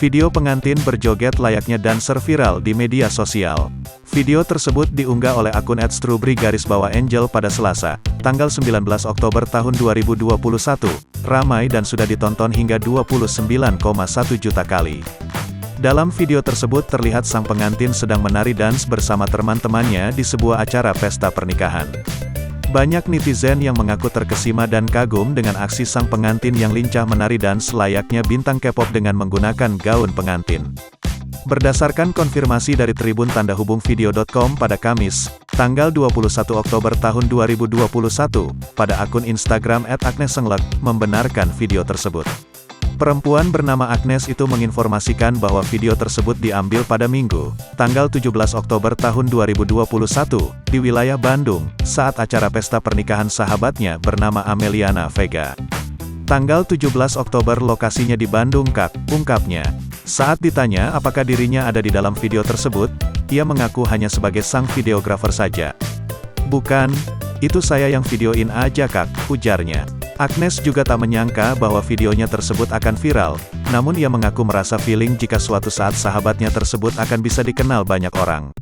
Video pengantin berjoget layaknya dancer viral di media sosial. Video tersebut diunggah oleh akun @strawberry_angel pada Selasa, tanggal 19 Oktober tahun 2021, ramai dan sudah ditonton hingga 29,1 juta kali. Dalam video tersebut terlihat sang pengantin sedang menari dance bersama teman-temannya di sebuah acara pesta pernikahan. Banyak netizen yang mengaku terkesima dan kagum dengan aksi sang pengantin yang lincah menari dance layaknya bintang K-pop dengan menggunakan gaun pengantin. Berdasarkan konfirmasi dari Tribun Tanda Hubung Video.com pada Kamis, tanggal 21 Oktober tahun 2021, pada akun Instagram @agnesenglek, membenarkan video tersebut. Perempuan bernama Agnes itu menginformasikan bahwa video tersebut diambil pada Minggu, tanggal 17 Oktober tahun 2021, di wilayah Bandung, saat acara pesta pernikahan sahabatnya bernama Ameliana Vega. Tanggal 17 Oktober lokasinya di Bandung Kak, ungkapnya. Saat ditanya apakah dirinya ada di dalam video tersebut, ia mengaku hanya sebagai sang videografer saja. "Bukan, itu saya yang videoin aja Kak," ujarnya. Agnes juga tak menyangka bahwa videonya tersebut akan viral, namun ia mengaku merasa feeling jika suatu saat sahabatnya tersebut akan bisa dikenal banyak orang.